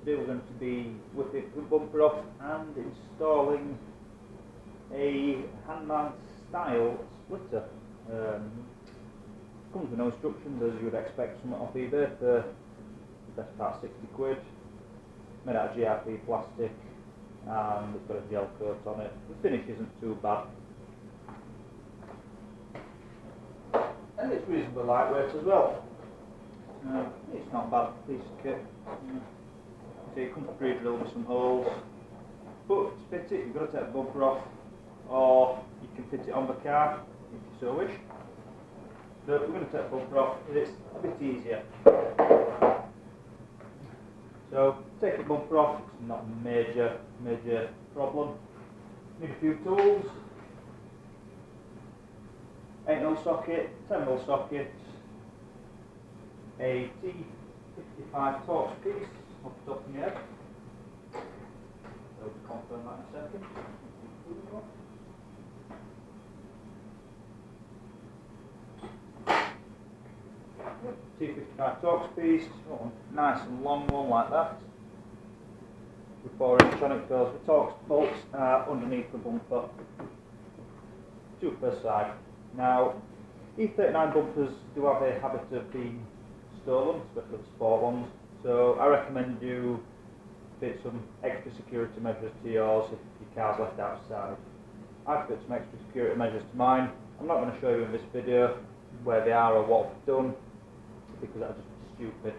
today we're going to be whipping the bumper off and installing a Hamann style splitter. Comes with no instructions as you would expect from off eBay for the best part 60 quid. Made out of GRP plastic and it's got a gel coat on it. The finish isn't too bad. And it's reasonably lightweight as well. It's not a bad piece of kit. So you come pre-drilled with some holes. But to fit it, you've got to take the bumper off, or you can fit it on the car if you so wish. But we're going to take the bumper off, it's a bit easier. So take the bumper off, it's not a major problem. Need a few tools. 8mm socket, 10mm socket, a T55 torx piece off the top of my head. I'll just confirm that in a second. T55 torx piece, nice and long one like that. With 4-inch on it goes. The torx bolts are underneath the bumper, 2 per side. Now, E39 bumpers do have a habit of being stolen, especially the sport ones, so I recommend you fit some extra security measures to yours if your car's left outside. I've fit some extra security measures to mine. I'm not going to show you in this video where they are or what I've done, because that's just stupid.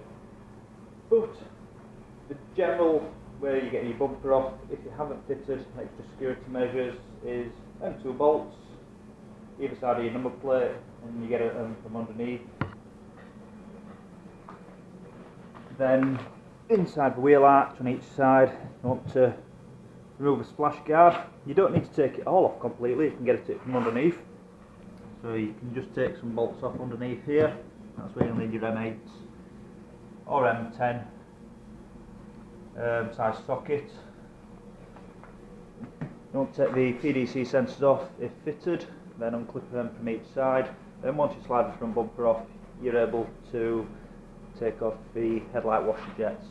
But the general way you get your bumper off, if you haven't fitted extra security measures, is M2 bolts either side of your number plate, and you get it from underneath. Then inside the wheel arch on each side, you want to remove the splash guard. You don't need to take it all off completely, you can get it from underneath. So you can just take some bolts off underneath here. That's where you'll need your M8 or M10 size socket. You want to take the PDC sensors off if fitted, then unclip them from each side. Then once you slide the front bumper off, you're able to take off the headlight washer jets.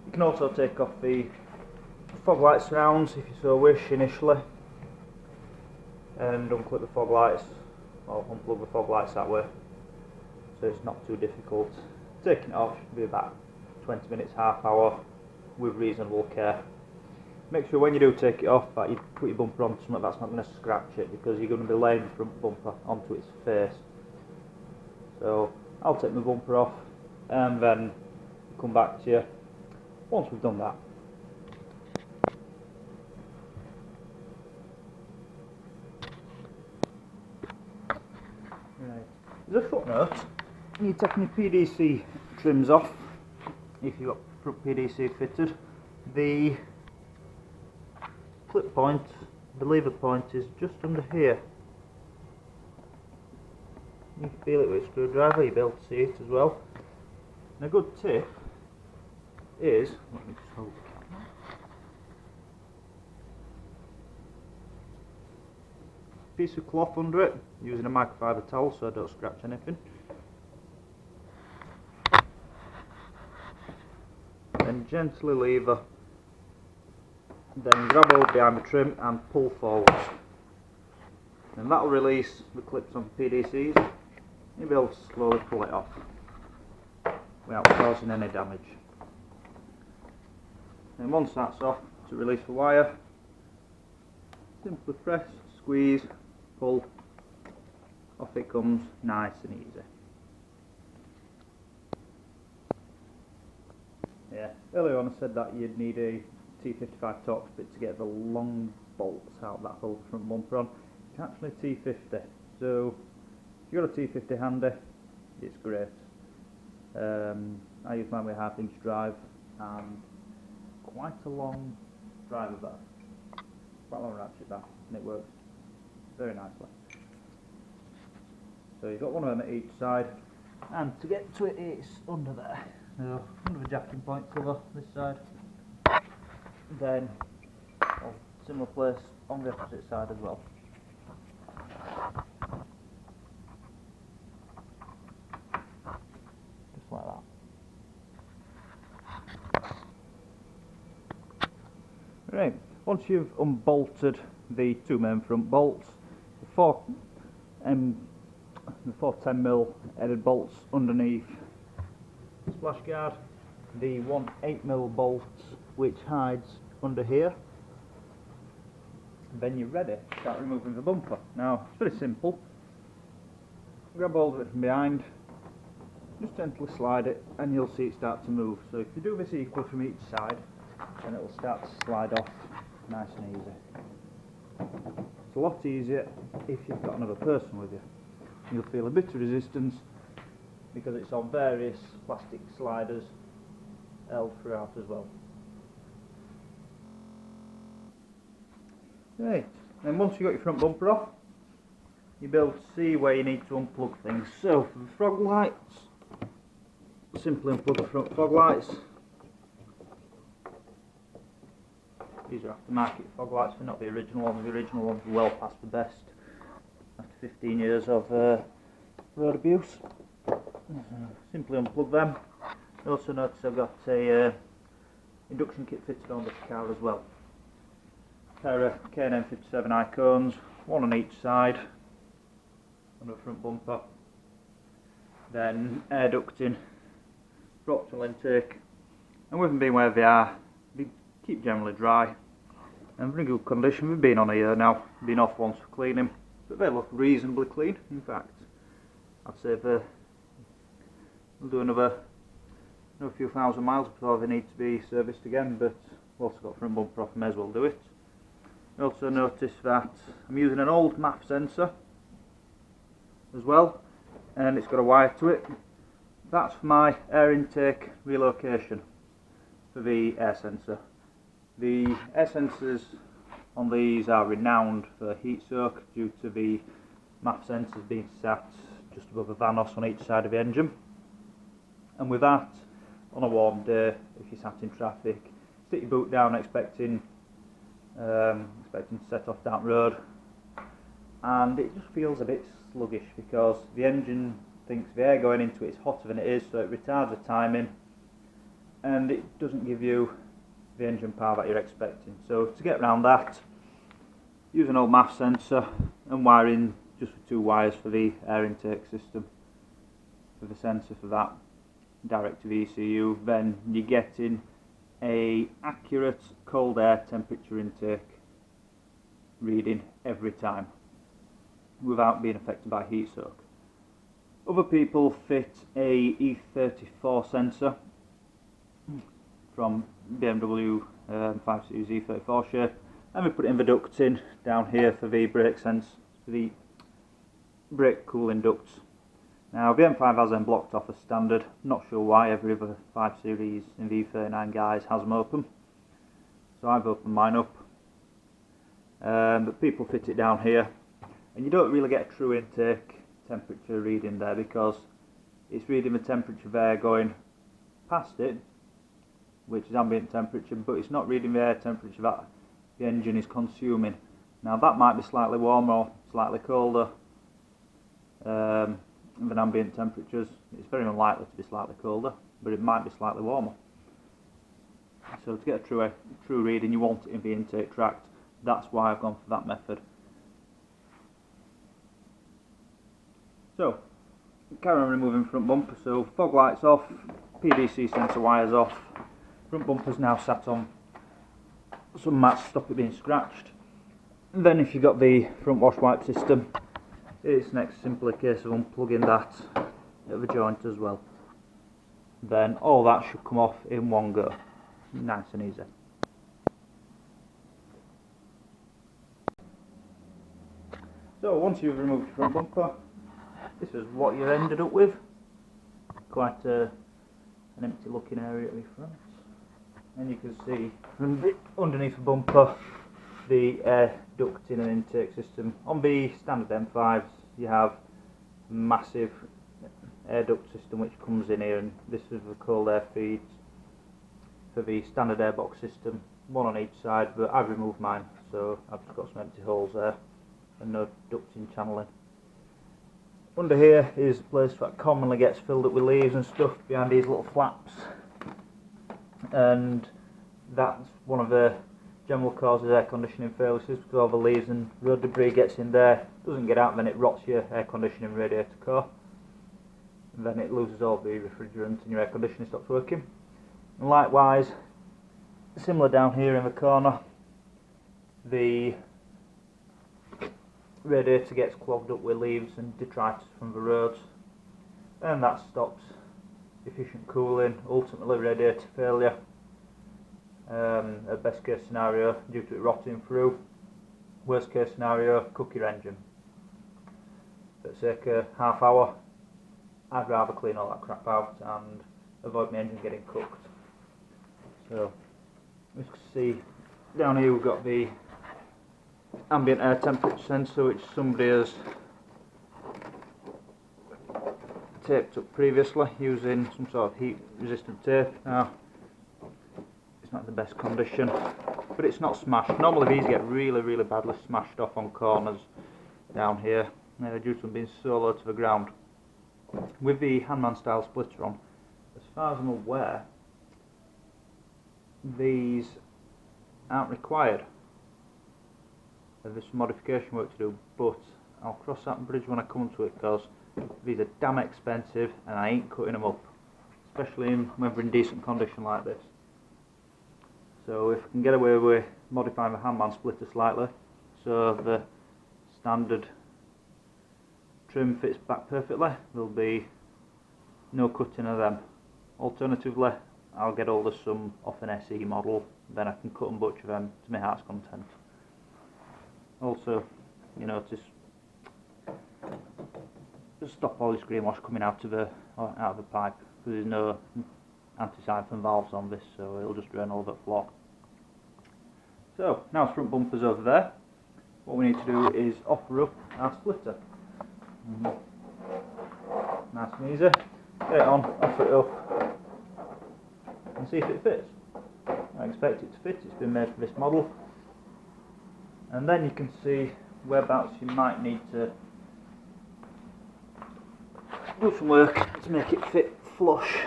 You can also take off the fog light surrounds if you so wish initially, and unclip the fog lights, or unplug the fog lights that way, so it's not too difficult. Taking it off should be about 20 minutes, half hour with reasonable care. Make sure when you do take it off that you put your bumper on something that's not going to scratch it, because you're going to be laying the front bumper onto its face. So I'll take my bumper off and then come back to you once we've done that. Right. There's a footnote. When you're taking your PDC trims off, if you've got front PDC fitted, the clip point, the lever point, is just under here. You can feel it with a screwdriver, you'll be able to see it as well. And a good tip is, let me just hold the camera. Piece of cloth under it, using a microfiber towel so I don't scratch anything. Then gently lever. Then grab hold behind the trim and pull forwards. And that will release the clips on the PDCs. You'll be able to slowly pull it off without causing any damage. And once that's off, to release the wire, simply press, squeeze, pull, off it comes, nice and easy. Yeah, earlier on I said that you'd need a T55 torx bit to get the long bolts out that hold the front bumper on. It's actually T50, so if you've got a T50 handy, it's great. I use mine with a 1/2-inch drive and quite a long driver bar, quite a long ratchet bar, and it works very nicely. So you've got one of them at each side, and to get to it, it's under there. So under the jacking point cover this side, then similar place on the opposite side as well. Just like that. Right, once you've unbolted the two main front bolts, the four 10mm headed bolts underneath the splash guard, the 1 8mm bolts which hides under here, then you're ready to start removing the bumper. Now it's very simple. Grab hold of it from behind, just gently slide it and you'll see it start to move. So if you do this equal from each side, then it will start to slide off nice and easy. It's a lot easier if you've got another person with you. You'll feel a bit of resistance because it's on various plastic sliders held throughout as well. Right, and once you've got your front bumper off, you'll be able to see where you need to unplug things. So for the fog lights, simply unplug the front fog lights. These are aftermarket fog lights, they're not the original ones. The original ones are well past the best after 15 years of road abuse. Simply unplug them. Also notice I've got a induction kit fitted on this car as well. A pair of K&M 57 icons, one on each side on the front bumper. Then air ducting, optional intake, and with them being where they are, they keep generally dry and very good condition. We've been on a year now, been off once for cleaning, but they look reasonably clean. In fact, I'd say they'll do another few thousand miles before they need to be serviced again, but we've also got front bumper off, may as well do it. I also notice that I'm using an old MAF sensor as well, and it's got a wire to it. That's for my air intake relocation for the air sensor. The air sensors on these are renowned for heat soak due to the MAF sensors being sat just above the vanos on each side of the engine. And with that, on a warm day, if you're sat in traffic, stick your boot down expecting to set off down the road, and it just feels a bit sluggish because the engine thinks the air going into it is hotter than it is, so it retards the timing and it doesn't give you the engine power that you're expecting. So to get around that, use an old MAF sensor and wiring just with two wires for the air intake system, for the sensor for that, direct to the ECU. Then you're getting a accurate cold air temperature intake reading every time without being affected by heat soak. Other people fit a E34 sensor from BMW M5 Series E34 shape, and we put it in the ducting down here for the brake for the brake cooling ducts. Now the M5 has them blocked off as standard. Not sure why every other 5 Series in the E39 guys has them open, so I've opened mine up. But people fit it down here, and you don't really get a true intake temperature reading there because it's reading the temperature of air going past it, which is ambient temperature, but it's not reading the air temperature that the engine is consuming. Now that might be slightly warmer or slightly colder than ambient temperatures. It's very unlikely to be slightly colder, but it might be slightly warmer. So to get a true reading, you want it in the intake tract. That's why I've gone for that method. So, carry on removing front bumper. So fog lights off, PVC sensor wires off. Front bumper's now sat on some mats to stop it being scratched. And then if you've got the front wash wipe system, it's next simply a case of unplugging that at the joint as well. Then all that should come off in one go. Nice and easy. So once you've removed your front bumper, this is what you ended up with. Quite an empty looking area at the front. And you can see from underneath the bumper the air ducting and intake system. On the standard M5s you have a massive air duct system which comes in here, and this is the cold air feeds for the standard airbox system, one on each side, but I've removed mine, so I've just got some empty holes there and no ducting channeling. Under here is a place that commonly gets filled up with leaves and stuff behind these little flaps, and that's one of the general causes air conditioning failures because all the leaves and road debris gets in there, doesn't get out, then it rots your air conditioning radiator core, and then it loses all the refrigerant and your air conditioning stops working. And likewise, similar down here in the corner, the radiator gets clogged up with leaves and detritus from the roads, and that stops efficient cooling, ultimately radiator failure. At best case scenario, due to it rotting through. Worst case scenario, cook your engine. For circa half hour, I'd rather clean all that crap out and avoid my engine getting cooked. So, as you can see, down here we've got the ambient air temperature sensor, which somebody has taped up previously using some sort of heat resistant tape. Now, it's not the best condition, but it's not smashed. Normally these get really badly smashed off on corners down here, due to them being so low to the ground. With the Hamann style splitter on, as far as I'm aware, these aren't required. There's some modification work to do, but I'll cross that bridge when I come to it, because these are damn expensive and I ain't cutting them up, especially when they're in decent condition like this. So if I can get away with modifying the Hamann splitter slightly so the standard trim fits back perfectly, there'll be no cutting of them. Alternatively, I'll get hold of some off an SE model, then I can cut and butcher them to my heart's content. Also, you notice, just stop all this green wash coming out of the pipe, because there's no anti-siphon valves on this, so it'll just drain all the floor. So now front bumper's over there. What we need to do is offer up our splitter. Nice and easy. Get it on, offer it up, and see if it fits. I expect it to fit. It's been made for this model. And then you can see whereabouts you might need to do some work to make it fit flush.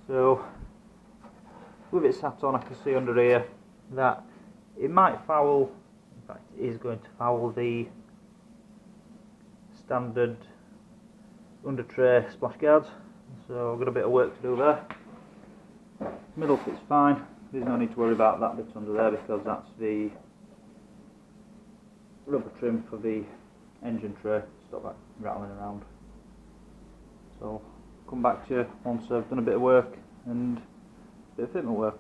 So with it sat on, I can see under here that it might foul, in fact it is going to foul the standard under tray splash guards, so I've got a bit of work to do there. Middle fits fine, there's no need to worry about that bit under there because that's the rubber trim for the engine tray to stop that rattling around. So I'll come back to you once I've done a bit of work and a bit of fitment work.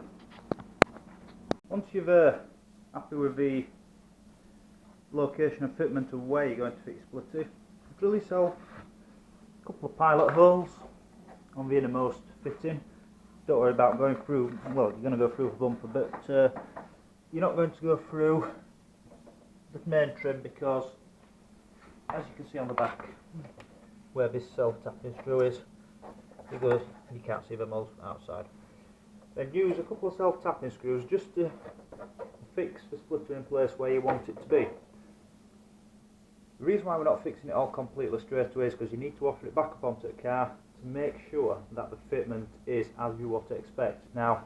Once you're happy with the location and fitment of where you're going to fit your splitter, drill yourself a couple of pilot holes on the innermost fitting. Don't worry about going through, well, you're going to go through the bumper, but you're not going to go through the main trim because, as you can see on the back, where this self-tapping screw is, it goes, you can't see them all outside. Then use a couple of self-tapping screws just to fix the splitter in place where you want it to be. The reason why we're not fixing it all completely straight away is because you need to offer it back up onto the car to make sure that the fitment is as you would expect. Now,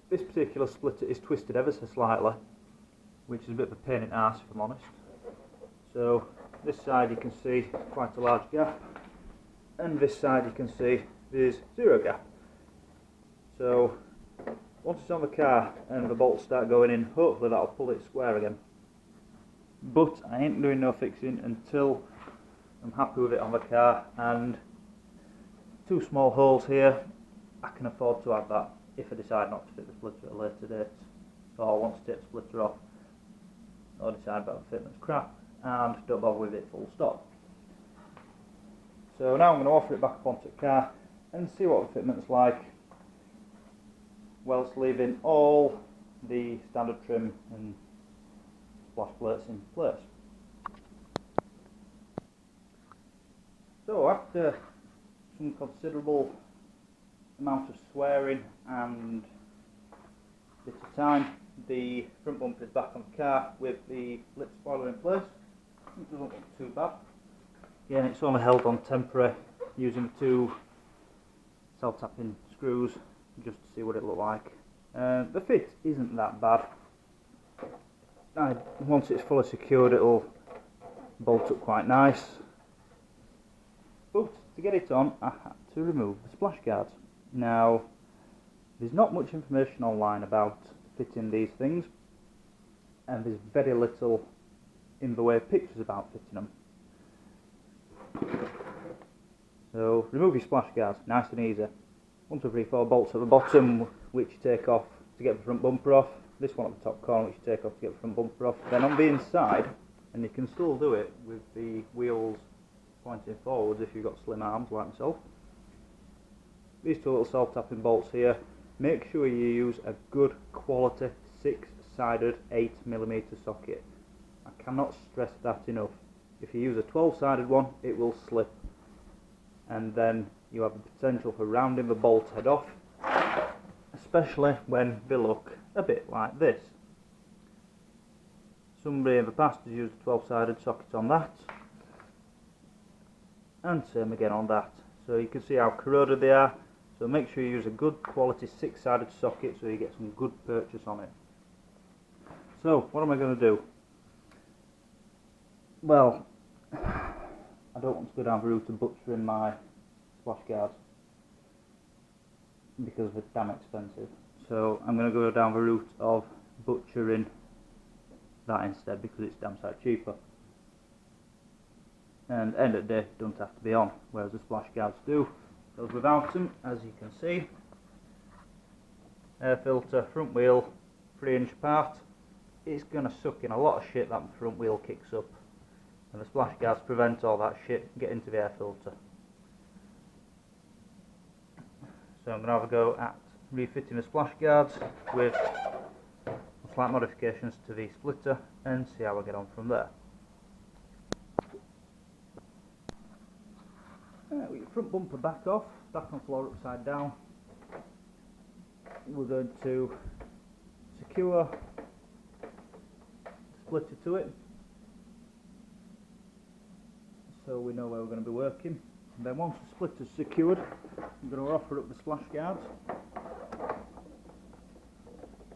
this particular splitter is twisted ever so slightly, which is a bit of a pain in the arse if I'm honest. So this side you can see quite a large gap, and this side you can see there's zero gap. So once it's on the car and the bolts start going in, hopefully that'll pull it square again. But I ain't doing no fixing until I'm happy with it on the car, and two small holes here, I can afford to add that if I decide not to fit the splitter at a later date, or I want to take the splitter off, or decide about the fitment's crap and don't bother with it full stop. So now I'm going to offer it back up onto the car and see what the fitment's like, whilst leaving all the standard trim and splash plates in place. So after some considerable amount of swearing and bit of time, the front bumper is back on the car with the lip spoiler in place. It doesn't look too bad. Again, it's only held on temporary using the two self-tapping screws just to see what it looked like. The fit isn't that bad. Once it's fully secured, it'll bolt up quite nice. But to get it on, I had to remove the splash guards. Now, there's not much information online about fitting these things, and there's very little in the way of pictures about fitting them. So remove your splash guards, nice and easy. 1, 2, 3, 4 bolts at the bottom, which you take off to get the front bumper off. This one at the top corner, which you take off to get the front bumper off. Then on the inside, and you can still do it with the wheels pointing forwards if you've got slim arms like myself. These 2 little self-tapping bolts here. Make sure you use a good quality 6-sided 8mm socket. I cannot stress that enough. If you use a 12-sided one, it will slip, and then you have the potential for rounding the bolt head off, especially when they look a bit like this. Somebody in the past has used a 12-sided socket on that, and same again on that. So you can see how corroded they are. So make sure you use a good quality 6-sided socket so you get some good purchase on it. So what am I going to do? Well, I don't want to go down the route of butchering my splash guards because they're damn expensive. So I'm going to go down the route of butchering that instead because it's damn sight cheaper. And end of the day, it don't have to be on, whereas the splash guards do. Goes without them, as you can see. Air filter, front wheel, 3-inch apart. It's going to suck in a lot of shit that the front wheel kicks up, and the splash guards prevent all that shit getting into the air filter. So I'm going to have a go at refitting the splash guards with slight modifications to the splitter and see how I get on from there. With your front bumper back off, back on floor upside down, we're going to secure the splitter to it so we know where we're going to be working. And then once the splitter's secured, I'm going to offer up the splash guards,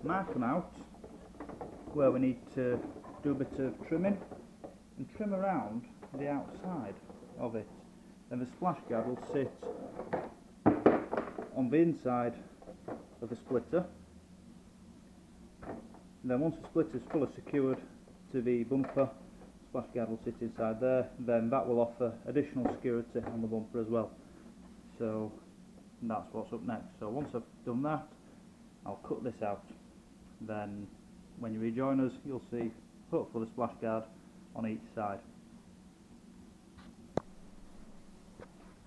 mark them out where we need to do a bit of trimming, and trim around the outside of it. And the splash guard will sit on the inside of the splitter. And then once the splitter is fully secured to the bumper, the splash guard will sit inside there. Then that will offer additional security on the bumper as well. So that's what's up next. So once I've done that, I'll cut this out. Then when you rejoin us, you'll see hopefully the splash guard on each side.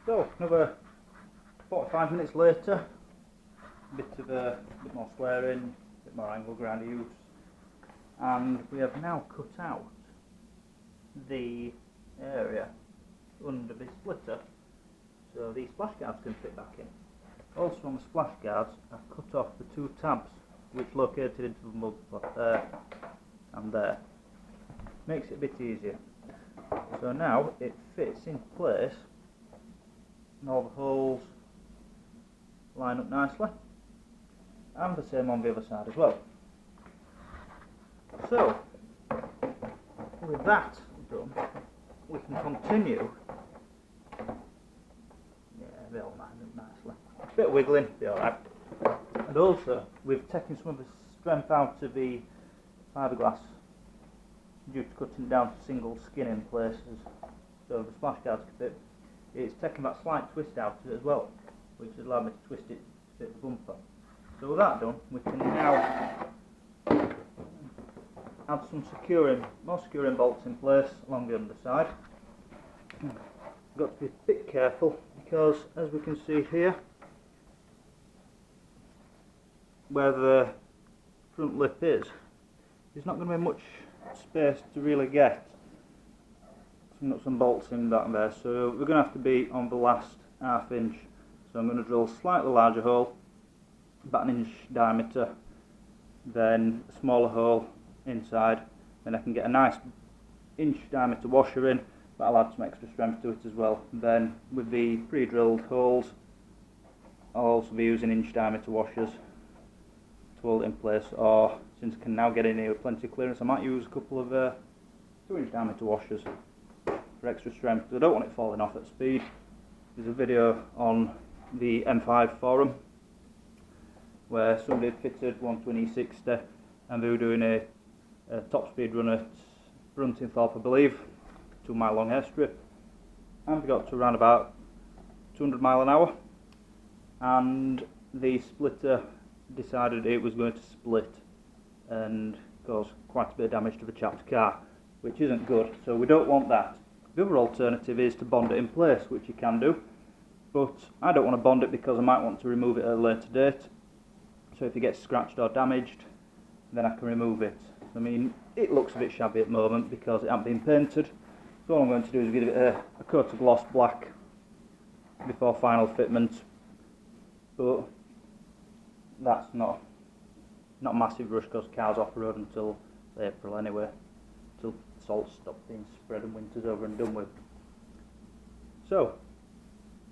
So another 45 minutes later, a bit more squaring, a bit more angle grinder use, and we have now cut out the area under the splitter so these splash guards can fit back in. Also on the splash guards, I've cut off the 2 tabs which located into the bumper there and there. Makes it a bit easier. So now it fits in place. And all the holes line up nicely, and the same on the other side as well. So with that done, we can continue. Yeah, they'll line up nicely. A bit of wiggling, be alright. And also we've taken some of the strength out of the fiberglass due to cutting down to single skin in places so the splash guards can fit. It's taken that slight twist out of it as well, which has allowed me to twist it to fit the bumper. So with that done, we can now add some more securing bolts in place along the underside. Got to be a bit careful because, as we can see here, where the front lip is, there's not going to be much space to really get some nuts and bolts in that there, so we're going to have to be on the last ½ inch. So I'm going to drill a slightly larger hole, about 1 inch diameter, then a smaller hole inside, then I can get a nice 1 inch diameter washer in. That'll add some extra strength to it as well. Then with the pre-drilled holes, I'll also be using inch diameter washers to hold it in place, or since I can now get in here with plenty of clearance, I might use a couple of 2-inch diameter washers for extra strength, because I don't want it falling off at speed. There's a video on the M5 forum where somebody had fitted one to an E60 and they were doing a top speed run at Bruntingthorpe, I believe, 2 mile long airstrip, and we got to around about 200 mile an hour, and the splitter decided it was going to split and cause quite a bit of damage to the chap's car, which isn't good, so we don't want that. The other alternative is to bond it in place, which you can do, but I don't want to bond it because I might want to remove it at a later date. So if it gets scratched or damaged, then I can remove it. I mean, it looks a bit shabby at the moment because it hasn't been painted, so all I'm going to do is give it a coat of gloss black before final fitment, but that's not a massive rush because cars off road until April anyway, till salts stop being spread and winter's over and done with. So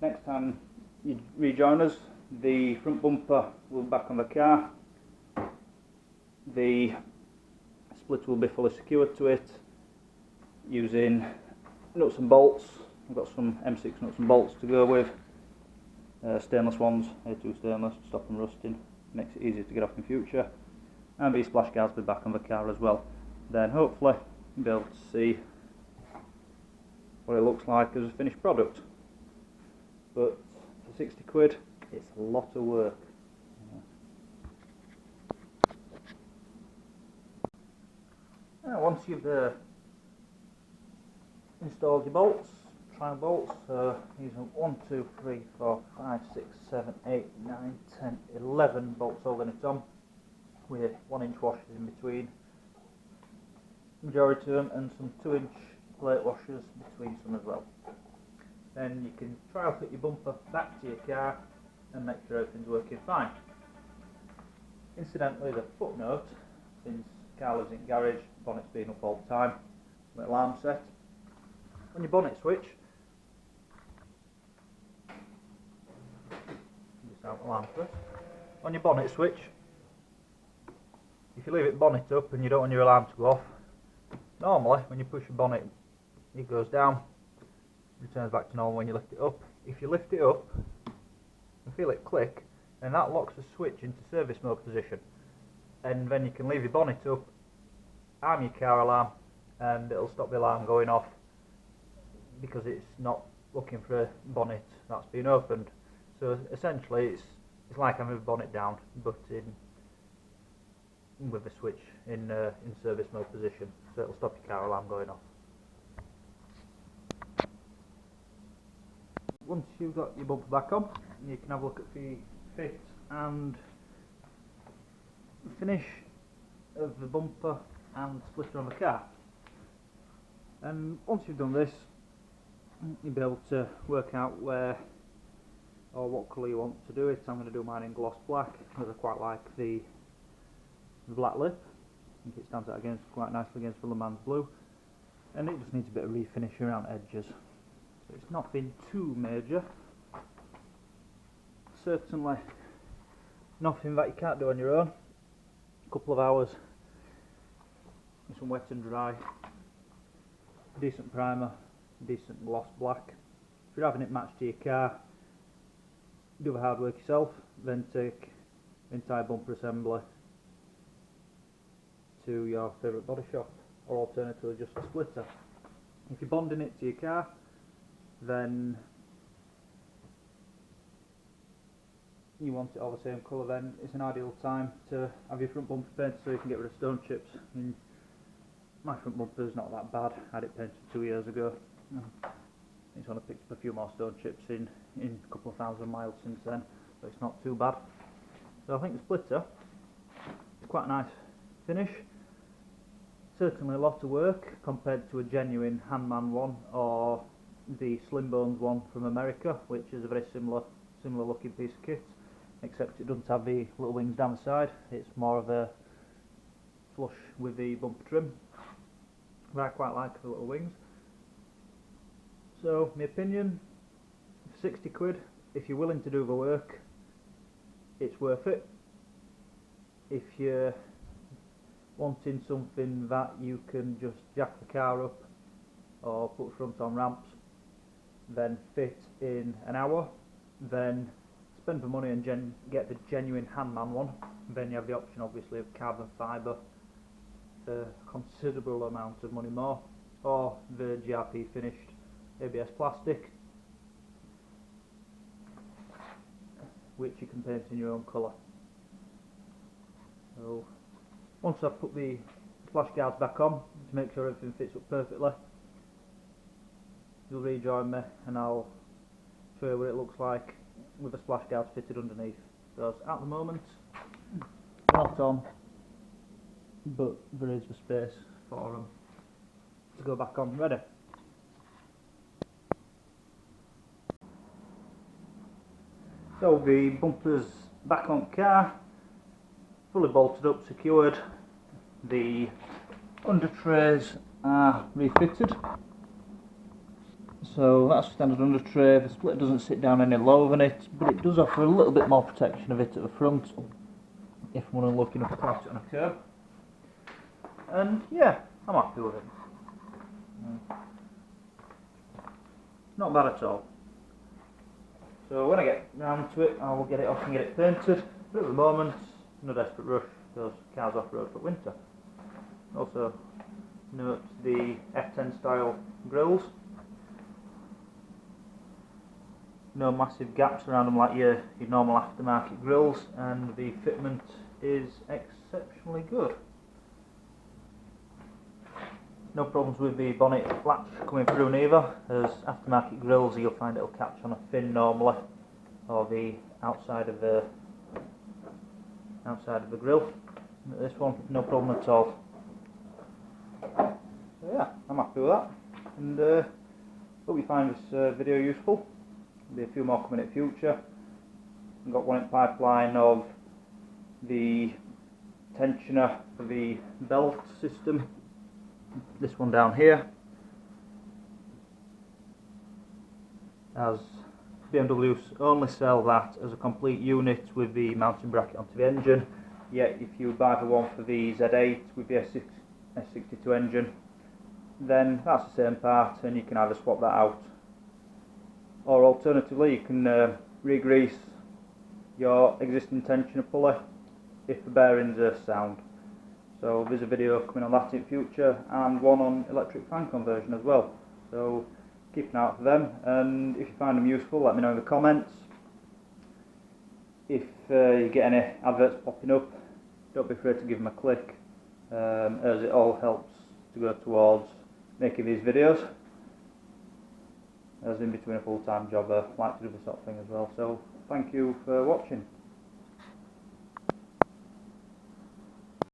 next time you rejoin us, the front bumper will be back on the car, the split will be fully secured to it using nuts and bolts. I've got some M6 nuts and bolts to go with, stainless ones, A2 stainless, to stop them rusting, makes it easier to get off in future, and these splash guards will be back on the car as well. Then hopefully you'll be able to see what it looks like as a finished product. But for 60 quid, it's a lot of work. Now once you've installed your bolts, trial bolts, these are 1, 2, 3, 4, 5, 6, 7, 8, 9, 10, 11 bolts holding it on, with 1-inch washers in between, majority of them, and some 2-inch plate washers between some as well. Then you can trial fit your bumper back to your car and make sure everything's working fine. Incidentally, the footnote, since car lives in garage, bonnet's been up all the time, the alarm set. On your bonnet switch, just out the alarm first. On your bonnet switch, if you leave it bonnet up and you don't want your alarm to go off, normally when you push your bonnet it goes down, returns back to normal when you lift it up. If you lift it up and feel it click, then that locks the switch into service mode position, and then you can leave your bonnet up, arm your car alarm, and it'll stop the alarm going off because it's not looking for a bonnet that's been opened. So essentially it's like having the bonnet down, but with the switch in service mode position, so it'll stop your car alarm going off. Once you've got your bumper back on, you can have a look at the fit and finish of the bumper and splitter on the car. And once you've done this, you'll be able to work out where or what colour you want to do it. I'm going to do mine in gloss black because I quite like the black lip. I think it stands out quite nicely against the Le Mans blue, and it just needs a bit of refinish around edges. So it's nothing too major. Certainly nothing that you can't do on your own. A couple of hours, some wet and dry, decent primer, decent gloss black. If you're having it matched to your car, do the hard work yourself, then take the entire bumper assembly to your favourite body shop, or alternatively just a splitter. If you're bonding it to your car, then you want it all the same colour, then it's an ideal time to have your front bumper painted so you can get rid of stone chips. I mean, my front bumper is not that bad. I had it painted 2 years ago. It's only picked up a few more stone chips in a couple of thousand miles since then, but it's not too bad. So I think the splitter is quite a nice finish. Certainly a lot of work compared to a genuine Hamann one or the Slim Bones one from America, which is a very similar looking piece of kit, except it doesn't have the little wings down the side. It's more of a flush with the bumper trim, but I quite like the little wings. So my opinion, 60 quid, if you're willing to do the work, it's worth it. If you're wanting something that you can just jack the car up or put front on ramps, then fit in an hour, then spend the money and get the genuine Hamann one. Then you have the option obviously of carbon fibre for a considerable amount of money more, or the GRP finished ABS plastic, which you can paint in your own colour. So once I've put the splash guards back on to make sure everything fits up perfectly, you'll rejoin me and I'll show you what it looks like with the splash guards fitted underneath. Because at the moment they're not on, but there is the space for them to go back on. Ready? So the bumper's back on car, fully bolted up, secured. The under trays are refitted. So that's standard under tray. The split doesn't sit down any lower than it, but it does offer a little bit more protection of it at the front if I'm looking up across it on a curb. And yeah, I'm happy with it. Not bad at all. So when I get round to it, I will get it off and get it painted. But at the moment, no desperate rush, because cars off road for winter. Also, note the F10 style grills. No massive gaps around them like your normal aftermarket grills, and the fitment is exceptionally good. No problems with the bonnet latch coming through neither, as aftermarket grills you'll find it'll catch on a fin normally, or the outside of the grill. But this one, no problem at all. So yeah, I'm happy with that, and hope you find this video useful. There'll be a few more coming in the future. I've got one in pipeline of the tensioner for the belt system. This one down here, as BMW only sell that as a complete unit with the mounting bracket onto the engine. Yet if you buy the one for the Z8 with the S62 engine, then that's the same part, and you can either swap that out, or alternatively you can re-grease your existing tensioner pulley if the bearings are sound. So there's a video coming on that in future, and one on electric fan conversion as well. So keep an eye out for them, and if you find them useful, let me know in the comments. If you get any adverts popping up, don't be afraid to give them a click, as it all helps to go towards making these videos. As in between a full-time job, I like to do this sort of thing as well. So thank you for watching.